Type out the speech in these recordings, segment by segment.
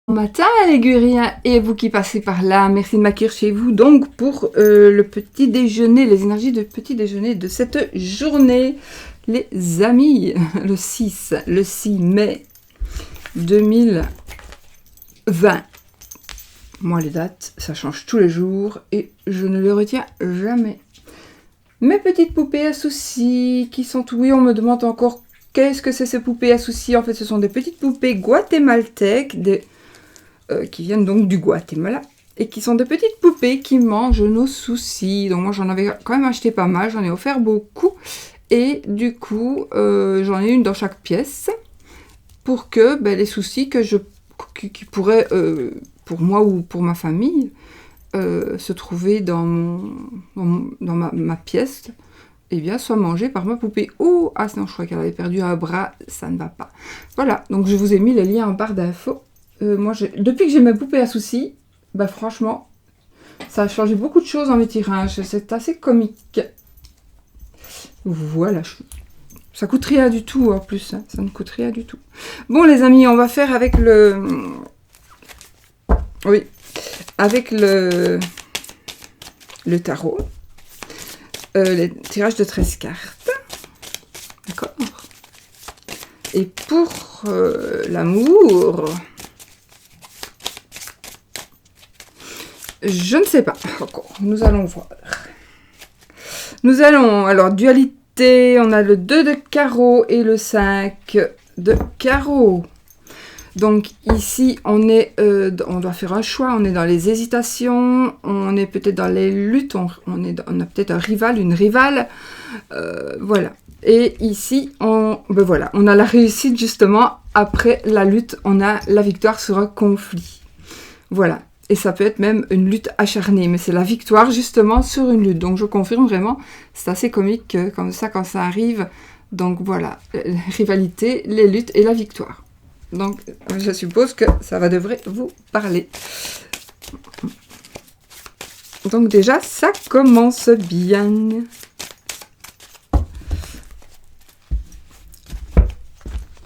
Bon matin les Guriens et vous qui passez par là, merci de m'accueillir chez vous donc pour le petit déjeuner, les énergies de petit déjeuner de cette journée, les amis, le 6 mai 2020. Moi les dates, ça change tous les jours et je ne les retiens jamais. Mes petites poupées à soucis qui sont, oui, on me demande encore qu'est-ce que c'est ces poupées à soucis. En fait ce sont des petites poupées guatémaltèques, qui viennent donc du Guatemala et qui sont des petites poupées qui mangent nos soucis. Donc moi j'en avais quand même acheté pas mal, j'en ai offert beaucoup et du coup j'en ai une dans chaque pièce pour que les soucis qui pourraient pour moi ou pour ma famille se trouver dans ma pièce, et bien soient mangés par ma poupée. Oh, ah sinon je crois qu'elle avait perdu un bras, ça ne va pas. Voilà, donc je vous ai mis les liens en barre d'infos. Moi, depuis que j'ai ma poupée à soucis, franchement, ça a changé beaucoup de choses dans mes tirages. C'est assez comique. Voilà. Ça coûte rien du tout, en plus. Hein. Ça ne coûte rien du tout. Bon, les amis, on va faire avec le... Oui. Avec le tarot. Les tirages de 13 cartes. D'accord. Et pour l'amour... Je ne sais pas encore. Nous allons voir. Nous allons, alors, dualité, on a le 2 de carreau et le 5 de carreau. Donc ici, on doit faire un choix, on est dans les hésitations, on est peut-être dans les luttes, on a peut-être un rival, une rivale. Voilà. Et ici, voilà, on a la réussite justement. Après la lutte, on a la victoire sur un conflit. Voilà. Et ça peut être même une lutte acharnée, mais c'est la victoire justement sur une lutte. Donc je confirme vraiment, c'est assez comique comme ça quand ça arrive. Donc voilà, la rivalité, les luttes et la victoire. Donc je suppose que ça devrait vous parler. Donc déjà, ça commence bien.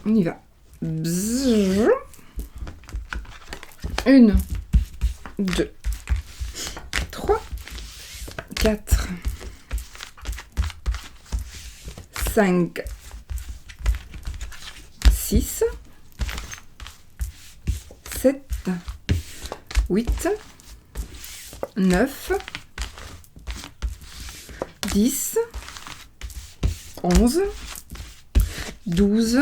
On y va. Bzzz. 1, 2, 3, 4, 5, 6, 7, 8, 9, 10, 11, 12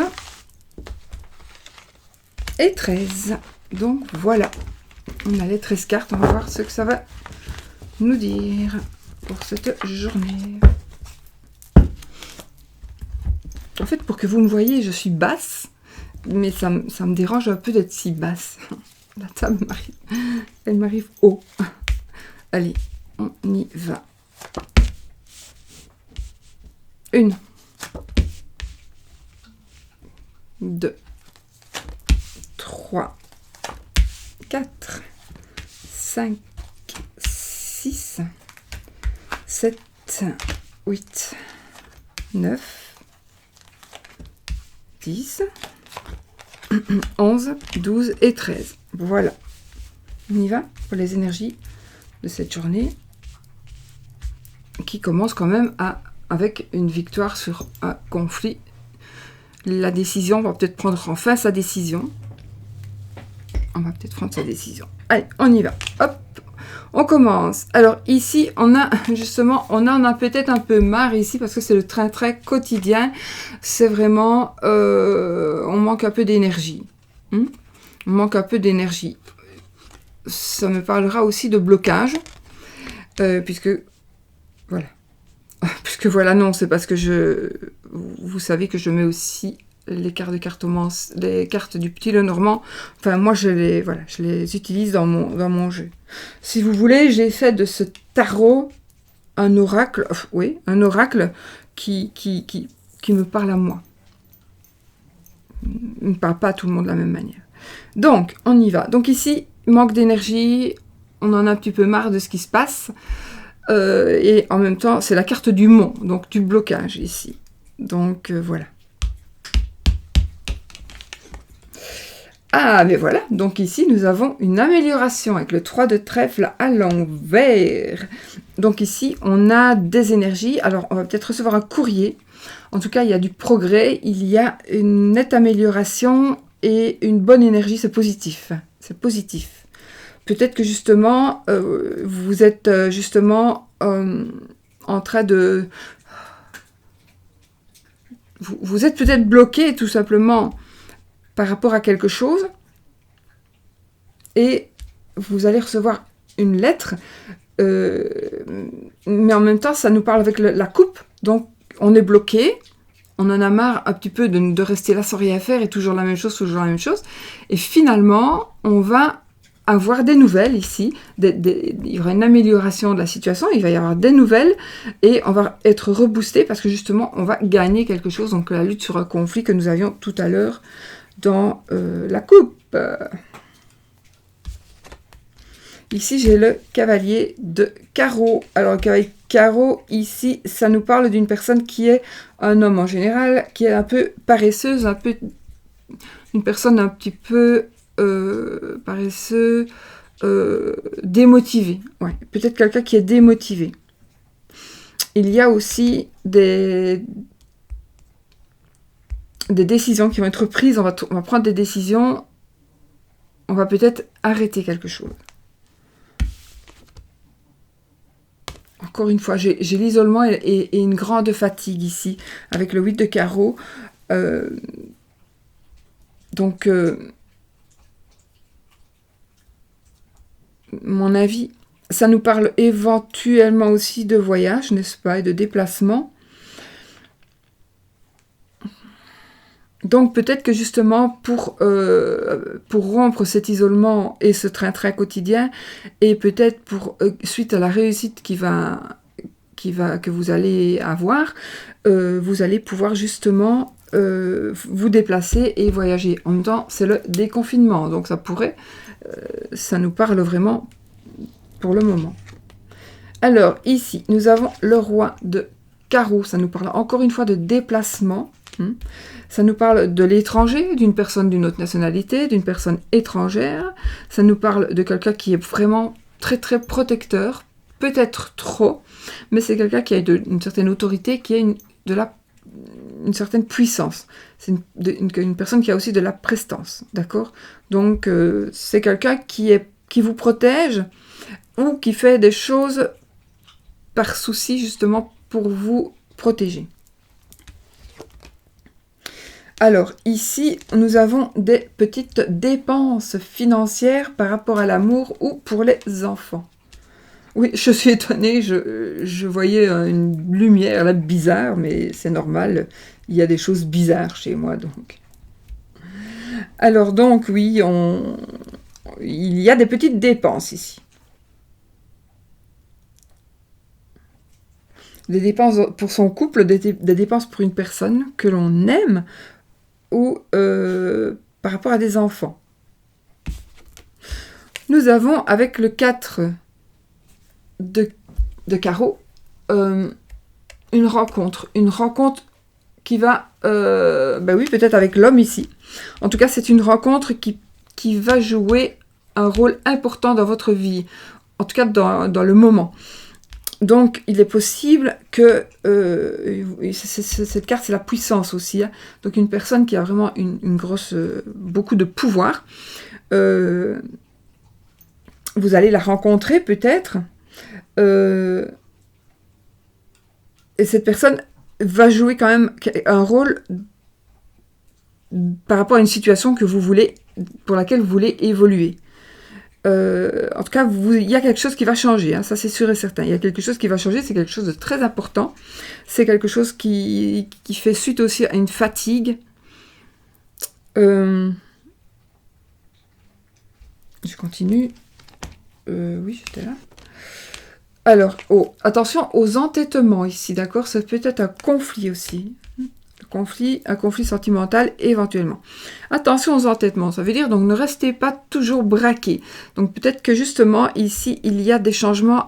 et 13. Donc voilà. On a les 13 cartes, on va voir ce que ça va nous dire pour cette journée. En fait, pour que vous me voyez, je suis basse, mais ça me dérange un peu d'être si basse. La table elle m'arrive haut. Allez, on y va. 1, 2, 3, 4, 5, 6, 7, 8, 9, 10, 11, 12 et 13. Voilà. On y va pour les énergies de cette journée qui commence quand même avec une victoire sur un conflit. La décision, on va peut-être prendre enfin sa décision. On va peut-être prendre sa décision. Allez, on y va. Hop, on commence. Alors ici, on a peut-être un peu marre ici parce que c'est le train-train quotidien. C'est vraiment, on manque un peu d'énergie. On manque un peu d'énergie. Ça me parlera aussi de blocage, puisque voilà. Puisque voilà, non, c'est parce que vous savez que je mets aussi les cartes de cartomance, les cartes du petit Lenormand. Enfin, moi, je les utilise dans mon jeu. Si vous voulez, j'ai fait de ce tarot un oracle, oui, un oracle qui me parle à moi. Il ne parle pas à tout le monde de la même manière. Donc, on y va. Donc ici, manque d'énergie, on en a un petit peu marre de ce qui se passe. Et en même temps, c'est la carte du mont, donc du blocage ici. Donc, voilà. Ah, mais voilà, donc ici nous avons une amélioration avec le 3 de trèfle à l'envers. Donc ici, on a des énergies. Alors, on va peut-être recevoir un courrier. En tout cas, il y a du progrès, il y a une nette amélioration et une bonne énergie, c'est positif. C'est positif. Peut-être que justement, vous êtes justement en train de... Vous êtes peut-être bloqué tout simplement par rapport à quelque chose et vous allez recevoir une lettre, mais en même temps, ça nous parle avec la coupe, donc on est bloqué, on en a marre un petit peu de rester là sans rien faire et toujours la même chose, et finalement, on va avoir des nouvelles ici, il y aura une amélioration de la situation, il va y avoir des nouvelles, et on va être reboosté parce que justement, on va gagner quelque chose, donc la lutte sur un conflit que nous avions tout à l'heure dans la coupe. Ici, j'ai le cavalier de carreau. Alors, le cavalier de carreau, ici, ça nous parle d'une personne qui est un homme en général, qui est un peu paresseuse, une personne un petit peu paresseuse, démotivée. Ouais, peut-être quelqu'un qui est démotivé. Il y a aussi des décisions qui vont être prises. On va prendre des décisions. On va peut-être arrêter quelque chose. Encore une fois, j'ai l'isolement et une grande fatigue ici, avec le 8 de carreau. Donc, mon avis, ça nous parle éventuellement aussi de voyage, n'est-ce pas, et de déplacement. Donc, peut-être que justement, pour rompre cet isolement et ce train-train quotidien, et peut-être suite à la réussite que vous allez avoir, vous allez pouvoir justement vous déplacer et voyager. En même temps, c'est le déconfinement, donc ça nous parle vraiment pour le moment. Alors, ici, nous avons le roi de carreau, ça nous parle encore une fois de déplacement. Ça nous parle de l'étranger, d'une personne d'une autre nationalité, d'une personne étrangère. Ça nous parle de quelqu'un qui est vraiment très très protecteur, peut-être trop, mais c'est quelqu'un qui a une certaine autorité, qui a une certaine puissance. C'est une personne qui a aussi de la prestance, d'accord? Donc c'est quelqu'un qui vous protège ou qui fait des choses par souci justement pour vous protéger. Alors, ici, nous avons des petites dépenses financières par rapport à l'amour ou pour les enfants. Oui, je suis étonnée, je voyais une lumière là bizarre, mais c'est normal, il y a des choses bizarres chez moi, donc. Alors donc, oui, il y a des petites dépenses ici. Des dépenses pour son couple, des dépenses pour une personne que l'on aime, ou par rapport à des enfants. Nous avons, avec le 4 de carreau, une rencontre qui va, oui, peut-être avec l'homme ici. En tout cas, c'est une rencontre qui va jouer un rôle important dans votre vie, en tout cas dans le moment. Donc, il est possible que cette carte, c'est la puissance aussi. Hein. Donc, une personne qui a vraiment beaucoup de pouvoir. Vous allez la rencontrer peut-être. Et cette personne va jouer quand même un rôle par rapport à une situation pour laquelle vous voulez évoluer. En tout cas, il y a quelque chose qui va changer, hein, ça c'est sûr et certain. Il y a quelque chose qui va changer, c'est quelque chose de très important. C'est quelque chose qui fait suite aussi à une fatigue. Je continue. Oui, j'étais là. Alors, attention aux entêtements ici, d'accord? Ça peut être un conflit aussi. Un conflit sentimental éventuellement. Attention aux entêtements, ça veut dire donc ne restez pas toujours braqués. Donc peut-être que justement ici il y a des changements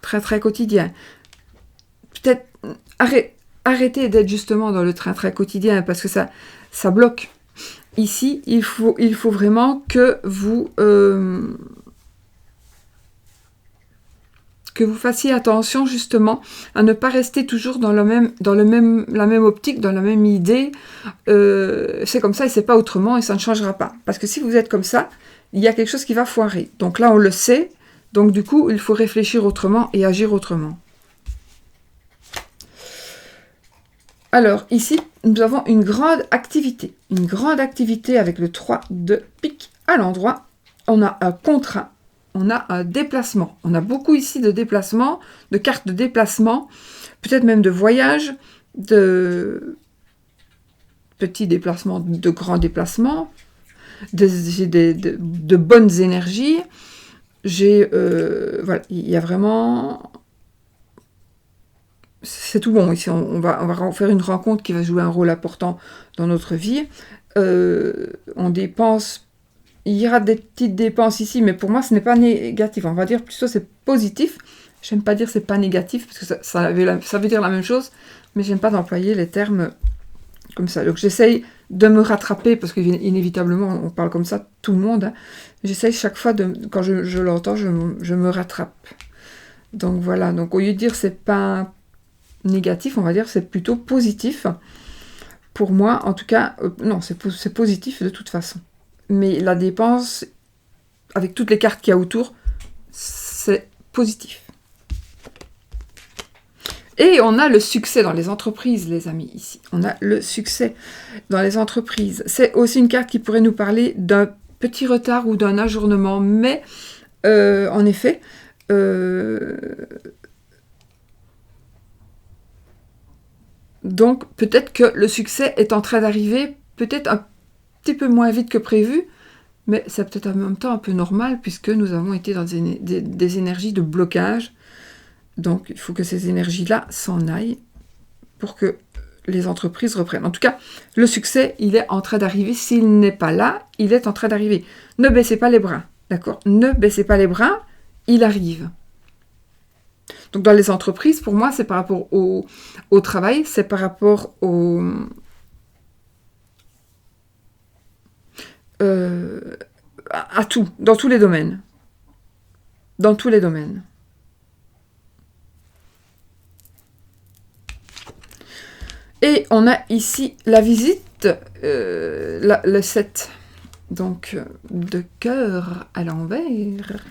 très très quotidiens. Peut-être arrêtez d'être justement dans le train-train quotidien parce que ça bloque. ici, il faut vraiment que vous fassiez attention justement à ne pas rester toujours dans la même optique, dans la même idée. C'est comme ça et c'est pas autrement et ça ne changera pas. Parce que si vous êtes comme ça, il y a quelque chose qui va foirer. Donc là, on le sait. Donc du coup, il faut réfléchir autrement et agir autrement. Alors ici, nous avons une grande activité. Une grande activité avec le 3 de pique à l'endroit. On a un contrat. On a un déplacement. On a beaucoup ici de déplacements, de cartes de déplacement, peut-être même de voyage, de petits déplacements, de grands déplacements, de bonnes énergies. Voilà, il y a vraiment... C'est tout bon ici. On va faire une rencontre qui va jouer un rôle important dans notre vie. On dépense... Il y aura des petites dépenses ici, mais pour moi, ce n'est pas négatif. On va dire plutôt c'est positif. J'aime pas dire c'est pas négatif, parce que ça veut dire la même chose, mais j'aime pas d'employer les termes comme ça. Donc j'essaye de me rattraper, parce qu'inévitablement, on parle comme ça, tout le monde. Hein. J'essaye chaque fois, quand je l'entends, je me rattrape. Donc voilà, donc au lieu de dire c'est pas négatif, on va dire c'est plutôt positif. Pour moi, en tout cas, non, c'est positif de toute façon. Mais la dépense, avec toutes les cartes qu'il y a autour, c'est positif. Et on a le succès dans les entreprises, les amis, ici. On a le succès dans les entreprises. C'est aussi une carte qui pourrait nous parler d'un petit retard ou d'un ajournement, mais en effet, donc peut-être que le succès est en train d'arriver, peut-être un petit peu moins vite que prévu, mais c'est peut-être en même temps un peu normal, puisque nous avons été dans des énergies de blocage. Donc, il faut que ces énergies-là s'en aillent pour que les entreprises reprennent. En tout cas, le succès, il est en train d'arriver. S'il n'est pas là, il est en train d'arriver. Ne baissez pas les bras, d'accord? Ne baissez pas les bras, il arrive. Donc, dans les entreprises, pour moi, c'est par rapport au travail, c'est par rapport à tout, dans tous les domaines. Dans tous les domaines. Et on a ici la visite, le 7, donc de cœur à l'envers.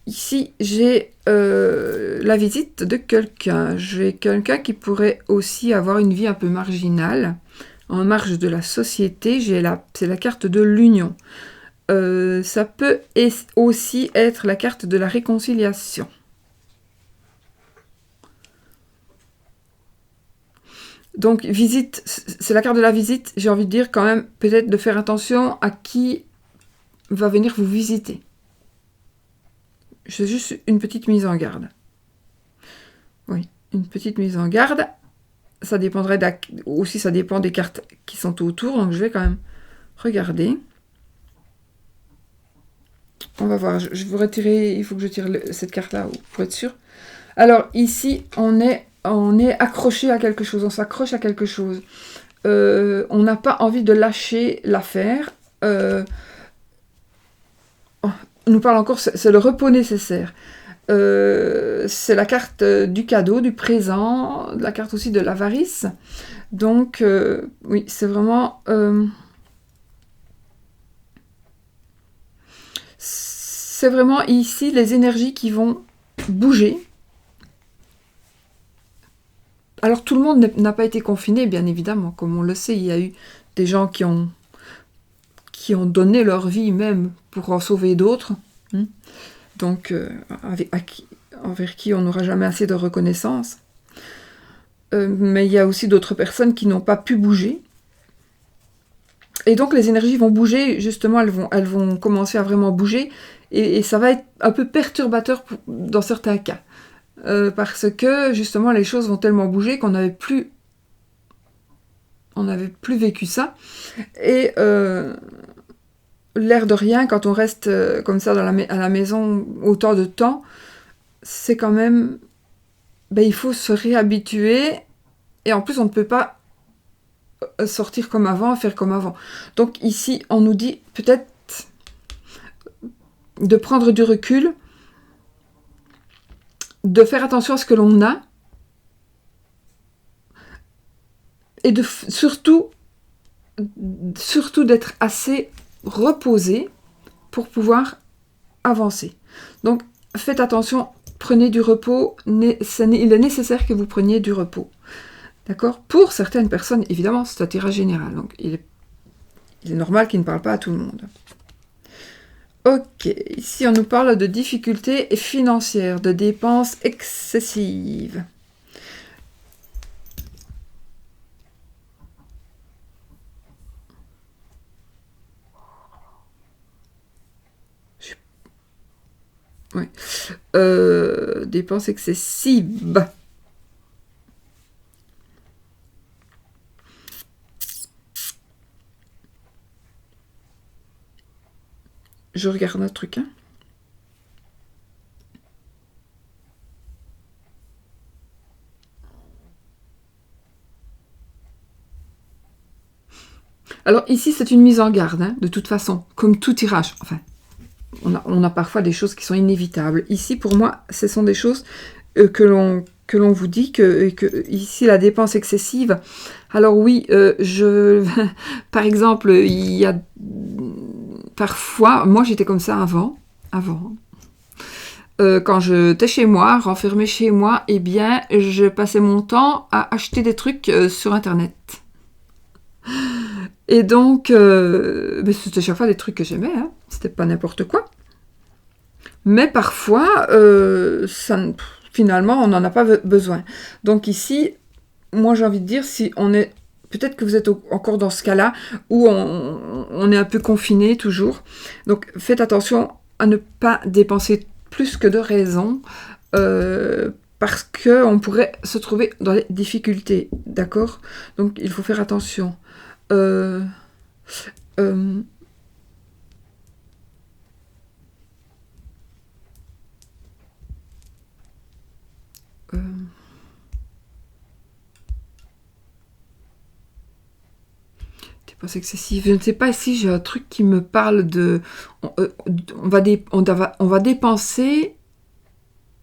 Ici, j'ai la visite de quelqu'un. J'ai quelqu'un qui pourrait aussi avoir une vie un peu marginale, en marge de la société. C'est la carte de l'union. Ça peut aussi être la carte de la réconciliation. Donc, visite, c'est la carte de la visite. J'ai envie de dire quand même, peut-être de faire attention à qui va venir vous visiter. C'est juste une petite mise en garde. Oui, une petite mise en garde. Ça dépendrait aussi, ça dépend des cartes qui sont autour. Donc, je vais quand même regarder. On va voir. Je vais vous retirer. Il faut que je tire cette carte-là pour être sûr. Alors, ici, on est accroché à quelque chose, on s'accroche à quelque chose. On n'a pas envie de lâcher l'affaire. On nous parle encore, c'est le repos nécessaire. C'est la carte du cadeau, du présent, la carte aussi de l'avarice. Donc, oui, c'est vraiment... c'est vraiment ici les énergies qui vont bouger. Alors, tout le monde n'a pas été confiné, bien évidemment. Comme on le sait, il y a eu des gens qui ont donné leur vie même pour en sauver d'autres. Donc, envers qui on n'aura jamais assez de reconnaissance. Mais il y a aussi d'autres personnes qui n'ont pas pu bouger. Et donc, les énergies vont bouger, justement, elles vont commencer à vraiment bouger. Et ça va être un peu perturbateur dans certains cas. Parce que justement les choses vont tellement bouger qu'on n'avait plus vécu ça et l'air de rien quand on reste comme ça à la maison autant de temps, c'est quand même il faut se réhabituer et en plus on ne peut pas sortir comme avant, faire comme avant. Donc ici, on nous dit peut-être de prendre du recul, de faire attention à ce que l'on a, et de surtout d'être assez reposé pour pouvoir avancer. Donc, faites attention, prenez du repos, il est nécessaire que vous preniez du repos. D'accord? Pour certaines personnes, évidemment, c'est un tirage général, donc il est normal qu'il ne parle pas à tout le monde. Ok, ici on nous parle de difficultés financières, de dépenses excessives. Oui. Dépenses excessives. Je regarde un truc, hein. Alors ici, c'est une mise en garde, hein, de toute façon, comme tout tirage. Enfin, on a parfois des choses qui sont inévitables. Ici, pour moi, ce sont des choses que l'on vous dit, que ici, la dépense excessive. Alors oui, par exemple, il y a parfois, moi j'étais comme ça avant. Quand j'étais chez moi, renfermée chez moi, eh bien, je passais mon temps à acheter des trucs sur Internet. Et donc, c'était chaque fois des trucs que j'aimais, hein. C'était pas n'importe quoi. Mais parfois, finalement, on n'en a pas besoin. Donc ici, moi j'ai envie de dire, si on est... Peut-être que vous êtes encore dans ce cas-là, où on est un peu confiné toujours. Donc faites attention à ne pas dépenser plus que de raison, parce qu'on pourrait se trouver dans les difficultés, d'accord? Donc il faut faire attention. Dépenses excessives. Je ne sais pas si j'ai un truc qui me parle de... On va dépenser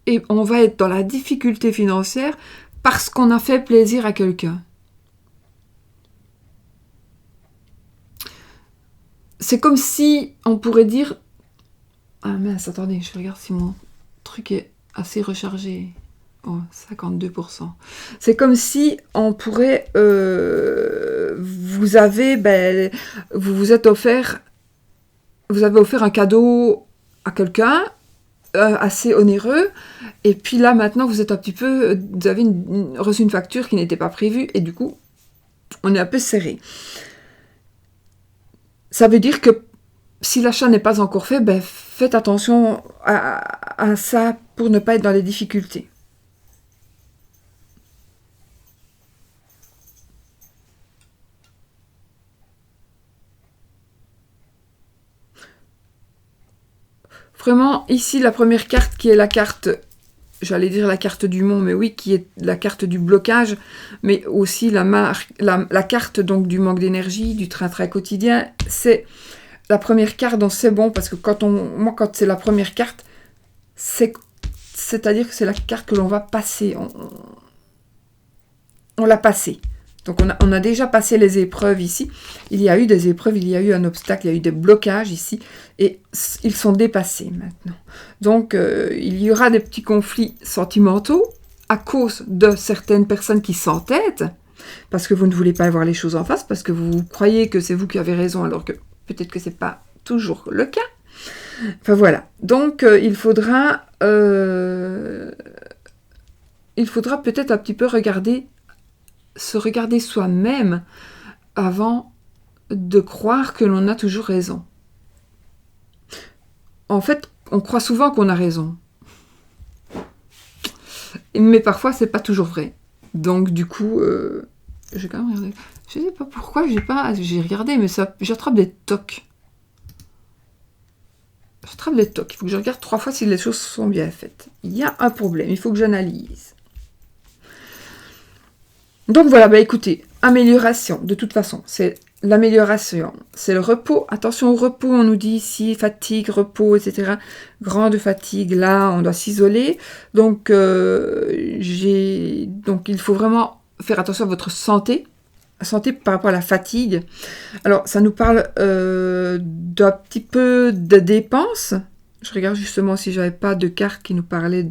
et on va être dans la difficulté financière parce qu'on a fait plaisir à quelqu'un. C'est comme si on pourrait dire... Ah mince, attendez, je regarde si mon truc est assez rechargé. Oh, 52%. C'est comme si on pourrait... vous avez offert un cadeau à quelqu'un, assez onéreux, et puis là, maintenant, vous êtes un petit peu... Vous avez reçu une facture qui n'était pas prévue, et du coup, on est un peu serré. Ça veut dire que si l'achat n'est pas encore fait, faites attention à ça pour ne pas être dans les difficultés. Vraiment, ici, la première carte qui est la carte, j'allais dire la carte du mont, mais oui, qui est la carte du blocage, mais aussi la carte donc du manque d'énergie, du train-train quotidien, c'est la première carte, donc c'est bon, parce que quand c'est la première carte, c'est-à-dire que c'est la carte que l'on va passer. On l'a passée. Donc on a déjà passé les épreuves ici. Il y a eu des épreuves, il y a eu un obstacle, il y a eu des blocages ici. Et ils sont dépassés maintenant. Donc il y aura des petits conflits sentimentaux à cause de certaines personnes qui s'entêtent. Parce que vous ne voulez pas voir les choses en face, parce que vous croyez que c'est vous qui avez raison, alors que peut-être que ce n'est pas toujours le cas. Enfin voilà. Donc il faudra peut-être un petit peu se regarder soi-même avant de croire que l'on a toujours raison. En fait, on croit souvent qu'on a raison. Mais parfois, c'est pas toujours vrai. Donc, du coup, j'ai quand même regardé. Je sais pas pourquoi j'ai regardé, mais j'attrape des tocs. J'attrape des tocs. Il faut que je regarde 3 fois si les choses sont bien faites. Il y a un problème. Il faut que j'analyse. Donc voilà, écoutez, amélioration, de toute façon. C'est l'amélioration. C'est le repos. Attention au repos, on nous dit ici, fatigue, repos, etc. Grande fatigue, là, on doit s'isoler. Donc, donc, il faut vraiment faire attention à votre santé. Santé par rapport à la fatigue. Alors, ça nous parle d'un petit peu de dépenses. Je regarde justement si j'avais pas de carte qui nous parlait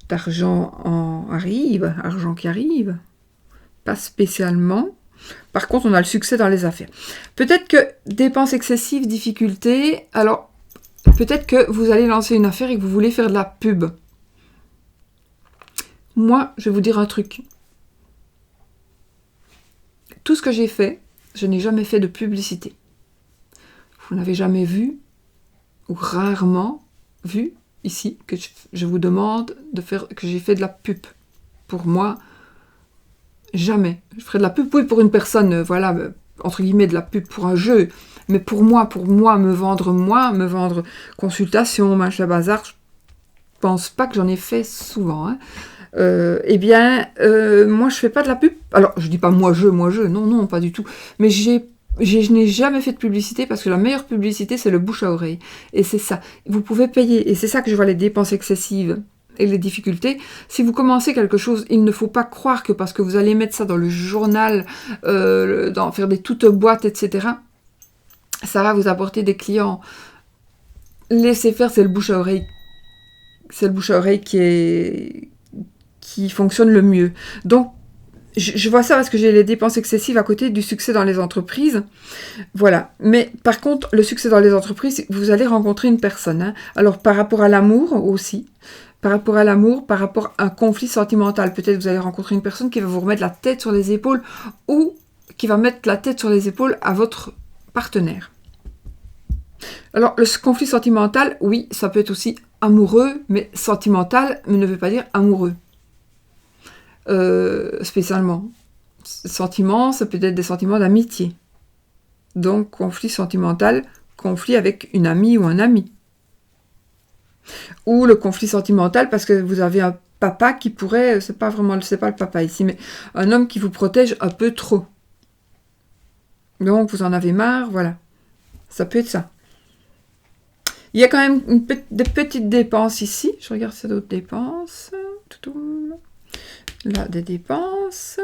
d'argent argent qui arrive. Pas spécialement. Par contre, on a le succès dans les affaires. Peut-être que dépenses excessives, difficultés. Alors, peut-être que vous allez lancer une affaire et que vous voulez faire de la pub. Moi, je vais vous dire un truc. Tout ce que j'ai fait, je n'ai jamais fait de publicité. Vous n'avez jamais vu, ou rarement vu, ici, que je vous demande de faire, que j'ai fait de la pub. Pour moi, jamais. Je ferai de la pub, oui, pour une personne, voilà, entre guillemets, de la pub pour un jeu. Mais pour moi, me vendre consultation, machin, bazar, je pense pas que j'en ai fait souvent, hein. Moi je fais pas de la pub. Alors je dis pas moi je, non, pas du tout. Mais je n'ai jamais fait de publicité parce que la meilleure publicité c'est le bouche à oreille. Et c'est ça. Vous pouvez payer. Et c'est ça que je vois les dépenses excessives et les difficultés. Si vous commencez quelque chose, il ne faut pas croire que parce que vous allez mettre ça dans le journal, faire des toutes boîtes, etc., ça va vous apporter des clients. Laissez faire, c'est le bouche à oreille. C'est le bouche à oreille qui fonctionne le mieux. Donc, je vois ça parce que j'ai les dépenses excessives à côté du succès dans les entreprises. Voilà. Mais par contre, le succès dans les entreprises, vous allez rencontrer une personne. Hein. Alors, par rapport à l'amour aussi, par rapport à un conflit sentimental, peut-être vous allez rencontrer une personne qui va vous remettre la tête sur les épaules ou qui va mettre la tête sur les épaules à votre partenaire. Alors, le conflit sentimental, oui, ça peut être aussi amoureux, mais sentimental ne veut pas dire amoureux. Spécialement. Sentiments, ça peut être des sentiments d'amitié. Donc, conflit sentimental, conflit avec une amie ou un ami. Ou le conflit sentimental parce que vous avez un papa qui pourrait, c'est pas le papa ici, mais un homme qui vous protège un peu trop. Donc, vous en avez marre, voilà. Ça peut être ça. Il y a quand même des petites dépenses ici. Je regarde s'il y a d'autres dépenses. Là, des dépenses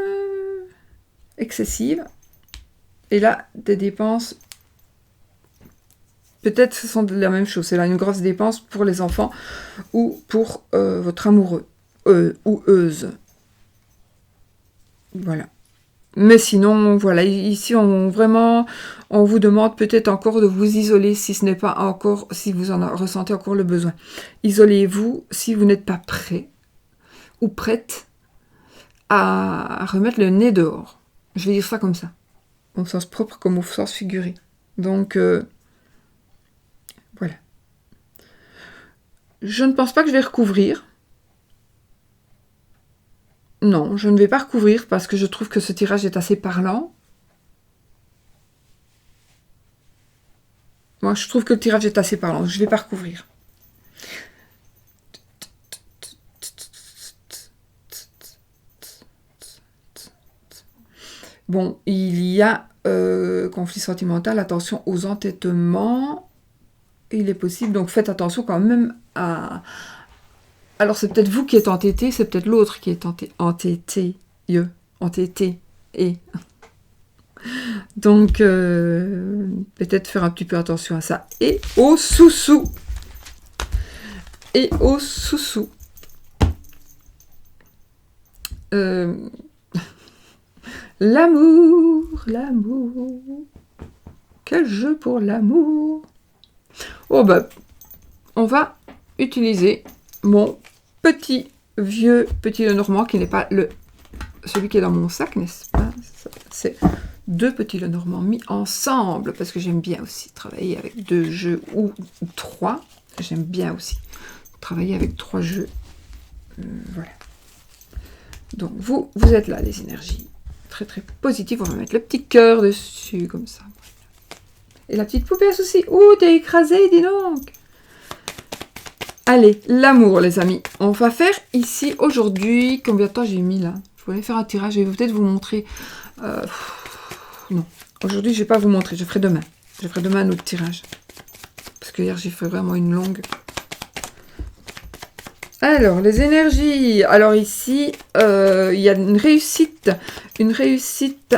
excessives. Et là, des dépenses... Peut-être ce sont la même chose. C'est là une grosse dépense pour les enfants ou pour votre amoureux. Ou euse. Voilà. Mais sinon, voilà. Ici, on vous demande peut-être encore de vous isoler si ce n'est pas encore... Si vous en ressentez encore le besoin. Isolez-vous si vous n'êtes pas prêt ou prête à remettre le nez dehors. Je vais dire ça comme ça. Au sens propre comme au sens figuré. Donc, voilà. Je ne pense pas que je vais recouvrir. Non, je ne vais pas recouvrir parce que je trouve que ce tirage est assez parlant. Moi, je trouve que le tirage est assez parlant. Je ne vais pas recouvrir. Bon, il y a conflit sentimental, attention aux entêtements. Il est possible, donc faites attention quand même à... Alors c'est peut-être vous qui êtes entêté, c'est peut-être l'autre qui est entêté. Et... Donc, peut-être faire un petit peu attention à ça. Et au sous-sous. L'amour. Quel jeu pour l'amour. Oh bah, on va utiliser mon petit Lenormand qui n'est pas celui qui est dans mon sac, n'est-ce pas? C'est 2 petits Lenormand mis ensemble parce que j'aime bien aussi travailler avec 2 jeux ou 3. J'aime bien aussi travailler avec 3 jeux. Voilà. Donc vous êtes là, les énergies très très positives. On va mettre le petit cœur dessus comme ça. Et la petite poupée aussi. Ouh, t'es écrasée, dis donc. Allez, l'amour, les amis. On va faire ici, aujourd'hui... Combien de temps j'ai mis, là? pouvez faire un tirage. Je vais peut-être vous montrer. Non, aujourd'hui, je ne vais pas vous montrer. Je ferai demain. Je ferai demain un autre tirage. Parce que hier, j'ai fait vraiment une longue. Alors, les énergies. Alors ici, il y a une réussite. Une réussite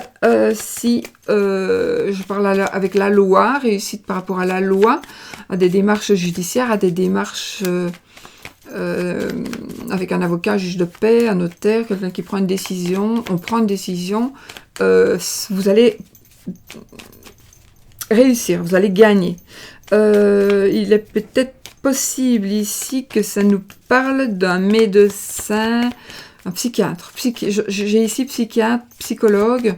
si je parle avec la loi. Réussite par rapport à la loi, à des démarches judiciaires, à des démarches avec un avocat, juge de paix, un notaire, quelqu'un qui prend une décision. On prend une décision. Vous allez réussir, vous allez gagner. Il est peut-être possible ici que ça nous parle d'un médecin, un psychiatre. J'ai ici psychiatre, psychologue.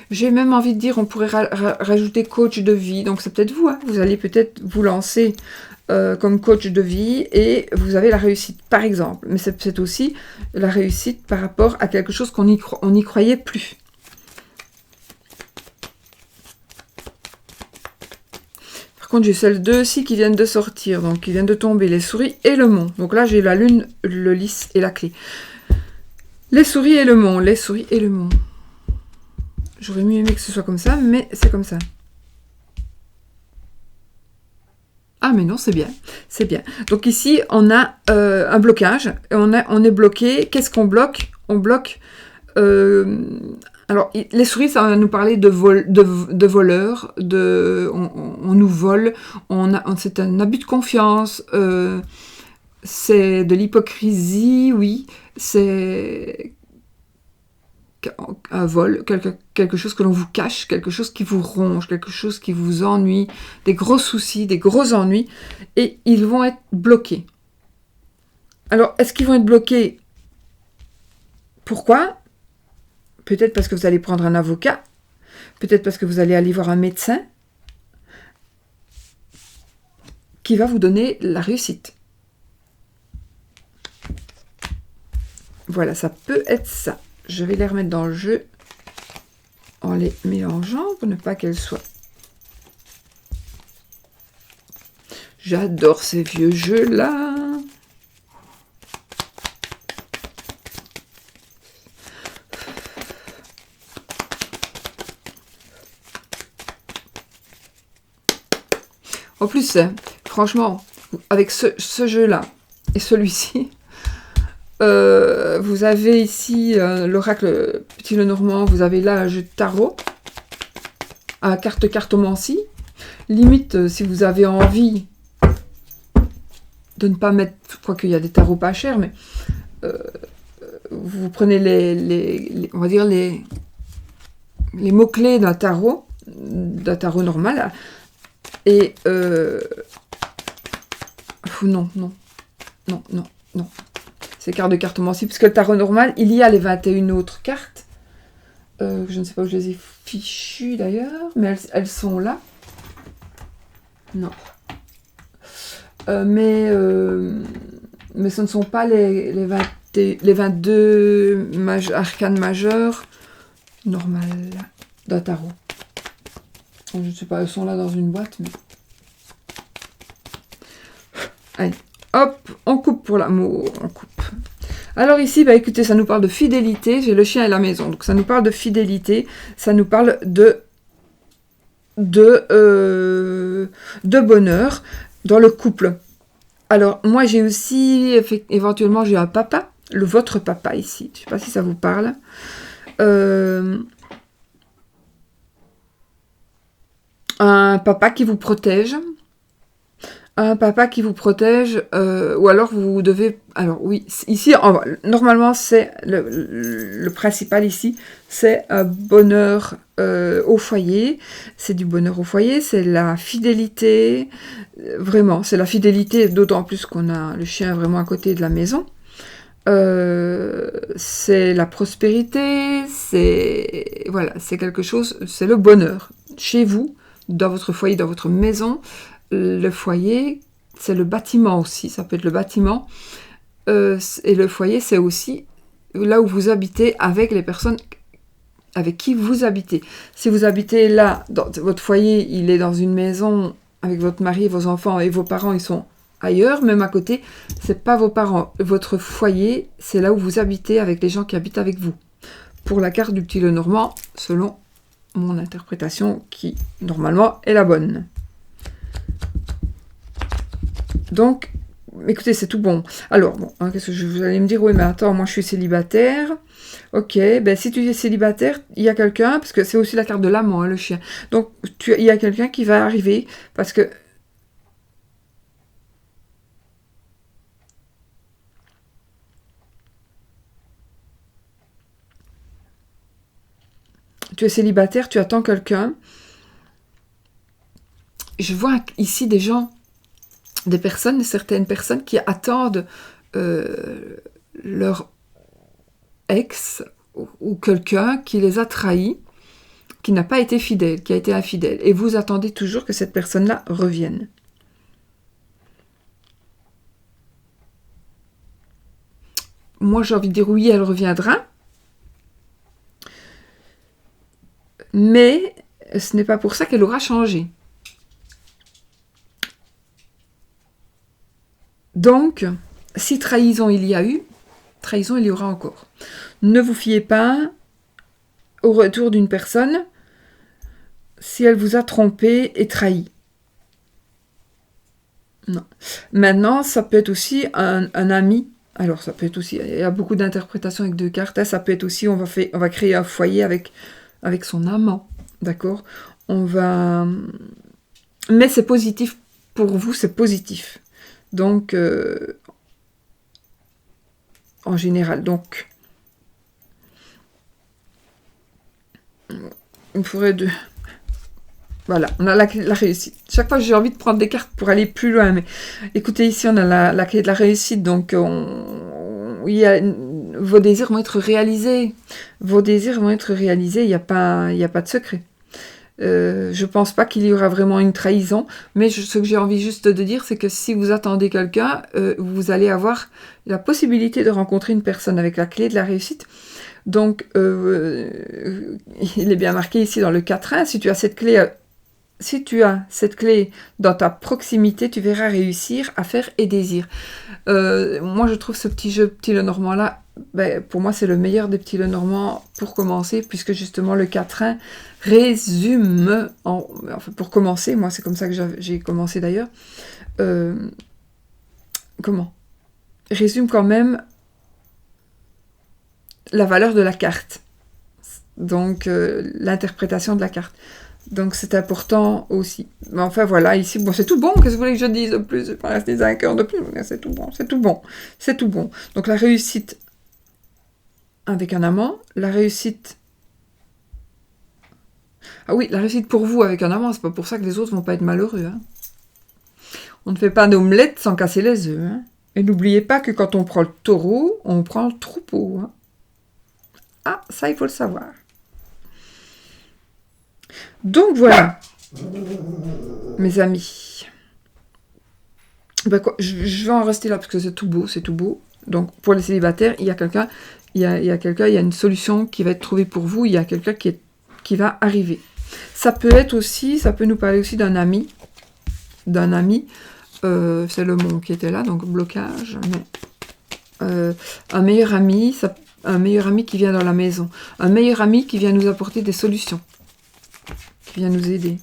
J'ai même envie de dire, on pourrait rajouter coach de vie. Donc c'est peut-être vous. Hein. Vous allez peut-être vous lancer comme coach de vie et vous avez la réussite, par exemple. Mais c'est aussi la réussite par rapport à quelque chose qu'on n'y croyait plus. Par contre, j'ai celles deux aussi qui viennent de sortir, donc qui viennent de tomber, les souris et le mont. Donc là, j'ai la lune, le lys et la clé. Les souris et le mont, les souris et le mont. J'aurais mieux aimé que ce soit comme ça, mais c'est comme ça. Ah mais non, c'est bien, c'est bien. Donc ici, on a un blocage, et on est bloqué. Qu'est-ce qu'on bloque? On bloque... alors, les souris, ça va nous parler de voleurs, on nous vole, c'est un abus de confiance, c'est de l'hypocrisie, oui, c'est un vol, quelque chose que l'on vous cache, quelque chose qui vous ronge, quelque chose qui vous ennuie, des gros soucis, des gros ennuis, et ils vont être bloqués. Alors, est-ce qu'ils vont être bloqués? Pourquoi? Peut-être parce que vous allez prendre un avocat, peut-être parce que vous allez aller voir un médecin qui va vous donner la réussite. Voilà, ça peut être ça. Je vais les remettre dans le jeu en les mélangeant pour ne pas qu'elles soient... J'adore ces vieux jeux-là. En plus, franchement, avec ce jeu-là et celui-ci, vous avez ici l'oracle Petit Lenormand, vous avez là un jeu de tarot, à cartomancie. Limite, si vous avez envie de ne pas mettre, je crois qu'il y a des tarots pas chers, mais vous prenez on va dire les mots-clés d'un tarot normal, et non. C'est cartes de cartomancie, puisque le tarot normal, il y a les 21 autres cartes. Je ne sais pas où je les ai fichues d'ailleurs, mais elles sont là. Non. Mais ce ne sont pas les 22 arcanes majeures normales d'un tarot. Je ne sais pas, elles sont là dans une boîte, mais... Allez, hop, on coupe pour l'amour, on coupe. Alors ici, bah écoutez, ça nous parle de fidélité, j'ai le chien et la maison, donc ça nous parle de fidélité, ça nous parle de bonheur dans le couple. Alors, moi j'ai aussi, éventuellement, j'ai un papa, votre papa ici, je ne sais pas si ça vous parle. Un papa qui vous protège. Un papa qui vous protège, ou alors vous devez... Alors oui, ici, normalement, c'est le principal ici, c'est un bonheur au foyer. C'est du bonheur au foyer, c'est la fidélité, vraiment, c'est la fidélité, d'autant plus qu'on a le chien vraiment à côté de la maison. C'est la prospérité, c'est... Voilà, c'est quelque chose, c'est le bonheur. Chez vous, dans votre foyer, dans votre maison, le foyer, c'est le bâtiment aussi, ça peut être le bâtiment, et le foyer, c'est aussi là où vous habitez avec les personnes avec qui vous habitez. Si vous habitez là, votre foyer, il est dans une maison avec votre mari, vos enfants et vos parents, ils sont ailleurs, même à côté, c'est pas vos parents. Votre foyer, c'est là où vous habitez avec les gens qui habitent avec vous. pour la carte du petit Lenormand, selon mon interprétation, qui, normalement, est la bonne. Donc, écoutez, c'est tout bon. Alors, bon, hein, qu'est-ce que vous allez me dire? Oui, mais attends, moi, je suis célibataire. Ok, ben si tu es célibataire, il y a quelqu'un, parce que c'est aussi la carte de l'amant, hein, le chien. Donc, il y a quelqu'un qui va arriver, parce que tu es célibataire, tu attends quelqu'un. Je vois ici des gens, certaines personnes qui attendent leur ex ou quelqu'un qui les a trahis, qui n'a pas été fidèle, qui a été infidèle. Et vous attendez toujours que cette personne-là revienne. Moi, j'ai envie de dire oui, elle reviendra. Mais ce n'est pas pour ça qu'elle aura changé. Donc, si trahison il y a eu, trahison il y aura encore. Ne vous fiez pas au retour d'une personne si elle vous a trompé et trahi. Non. Maintenant, ça peut être aussi un ami. Alors, ça peut être aussi, il y a beaucoup d'interprétations avec 2 cartes. Hein. Ça peut être aussi, on va créer un foyer avec son amant. D'accord? Mais c'est positif. Pour vous, c'est positif. Donc, en général, donc, il faudrait de... Voilà, on a la clé de la réussite. Chaque fois, j'ai envie de prendre des cartes pour aller plus loin, mais écoutez, ici, on a la clé de la réussite, donc vos désirs vont être réalisés. Vos désirs vont être réalisés, il n'y a pas de secret. Je pense pas qu'il y aura vraiment une trahison, mais ce que j'ai envie juste de dire, c'est que si vous attendez quelqu'un, vous allez avoir la possibilité de rencontrer une personne avec la clé de la réussite. Donc, il est bien marqué ici dans le 4.1, si tu as cette clé dans ta proximité, tu verras réussir, affaires et désirs. Moi, je trouve ce petit jeu Petit Lenormand là, pour moi, c'est le meilleur des Petits Lenormand pour commencer, puisque justement le 4.1 résume, enfin, pour commencer, moi c'est comme ça que j'ai commencé d'ailleurs, résume quand même la valeur de la carte. Donc, l'interprétation de la carte. Donc, c'est important aussi. Mais enfin, voilà, ici, bon, c'est tout bon. Qu'est-ce que vous voulez que je dise de plus? Je vais pas rester 5 heures de plus. C'est tout bon, c'est tout bon. C'est tout bon. Donc, la réussite avec un amant, la réussite... Ah oui, la réussite pour vous avec un amant, c'est pas pour ça que les autres vont pas être malheureux. Hein. On ne fait pas d'omelette sans casser les œufs. Hein. Et n'oubliez pas que quand on prend le taureau, on prend le troupeau. Hein. Ah, ça, il faut le savoir. Donc, voilà, mes amis. Je vais en rester là, parce que c'est tout beau, c'est tout beau. Donc, pour les célibataires, il y a quelqu'un, il y a une solution qui va être trouvée pour vous, il y a quelqu'un qui va arriver. Ça peut nous parler aussi d'un ami, c'est le mont qui était là, donc blocage, mais un meilleur ami qui vient dans la maison, un meilleur ami qui vient nous apporter des solutions, qui vient nous aider.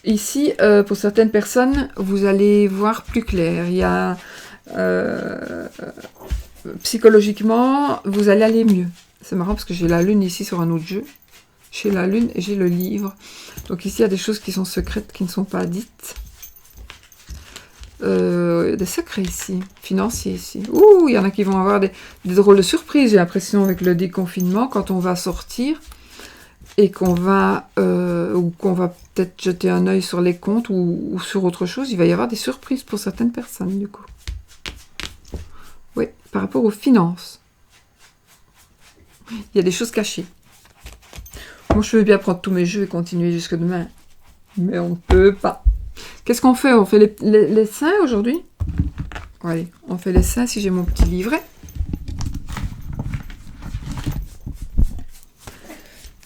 Ici, pour certaines personnes, vous allez voir plus clair. Il y a psychologiquement, vous allez aller mieux. C'est marrant parce que j'ai la lune ici sur un autre jeu. J'ai la lune et j'ai le livre. Donc ici, il y a des choses qui sont secrètes, qui ne sont pas dites. Des secrets ici, financiers ici. Ouh, il y en a qui vont avoir des drôles de surprises, j'ai l'impression, avec le déconfinement, quand on va sortir et qu'on va peut-être jeter un œil sur les comptes ou sur autre chose, il va y avoir des surprises pour certaines personnes, du coup. Oui, par rapport aux finances. Il y a des choses cachées. Moi, je veux bien prendre tous mes jeux et continuer jusque demain. Mais on ne peut pas. Qu'est-ce qu'on fait? On fait les seins aujourd'hui? Allez, on fait les seins si j'ai mon petit livret.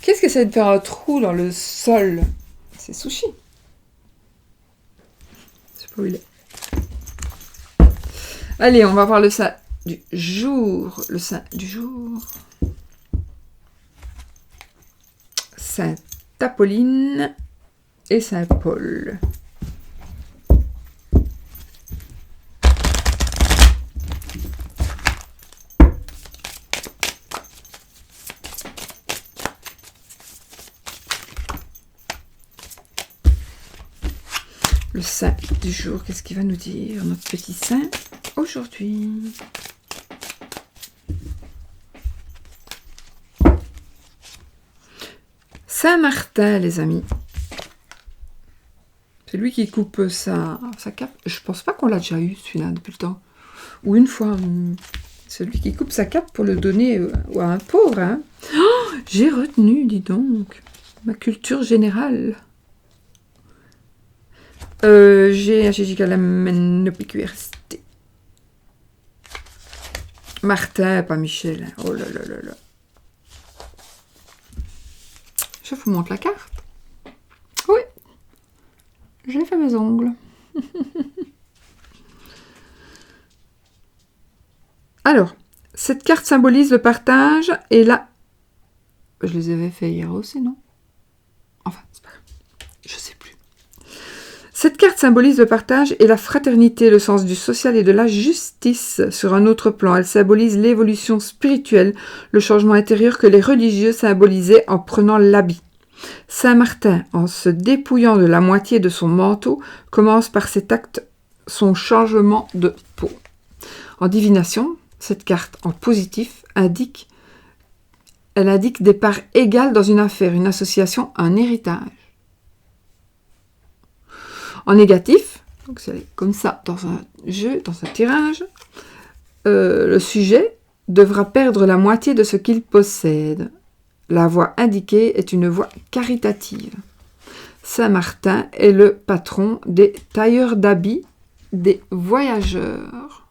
Qu'est-ce que c'est de faire un trou dans le sol? C'est Sushi. Je sais pas où il est. Allez, on va voir le sein. du jour. Le saint du jour. Sainte Apolline et Saint Paul. Le saint du jour, qu'est-ce qu'il va nous dire, notre petit saint, aujourd'hui? Saint-Martin, les amis. C'est lui qui coupe sa cape. Je pense pas qu'on l'a déjà eu, celui-là, depuis le temps. Ou une fois. Celui qui coupe sa cape pour le donner à un pauvre. Hein. Oh, j'ai retenu, dis donc. Ma culture générale. J'ai la PQRST. Martin, pas Michel. Oh là là là là. Je vous montre la carte. Oui. J'ai fait mes ongles. Alors, cette carte symbolise le partage et la... Je les avais fait hier aussi, non? Enfin, c'est pas grave. Je sais plus. Cette carte symbolise le partage et la fraternité, le sens du social et de la justice sur un autre plan. Elle symbolise l'évolution spirituelle, le changement intérieur que les religieux symbolisaient en prenant l'habit. Saint-Martin, en se dépouillant de la moitié de son manteau, commence par cet acte son changement de peau. En divination, cette carte en positif indique des parts égales dans une affaire, une association, un héritage. En négatif, donc c'est comme ça dans un jeu, dans un tirage, le sujet devra perdre la moitié de ce qu'il possède. La voie indiquée est une voie caritative. Saint-Martin est le patron des tailleurs d'habits, des voyageurs.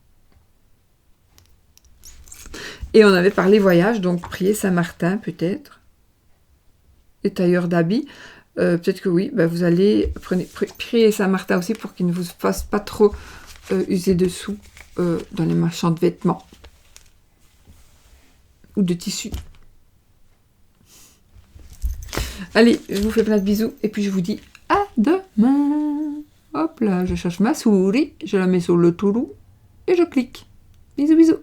Et on avait parlé voyage, donc prier Saint-Martin peut-être. Et tailleurs d'habits. Peut-être que oui, vous allez prier Saint-Martin aussi pour qu'il ne vous fasse pas trop user de sous dans les marchands de vêtements ou de tissus. Allez, je vous fais plein de bisous et puis je vous dis à demain. Hop là, je cherche ma souris, je la mets sur le toulou et je clique. Bisous, bisous.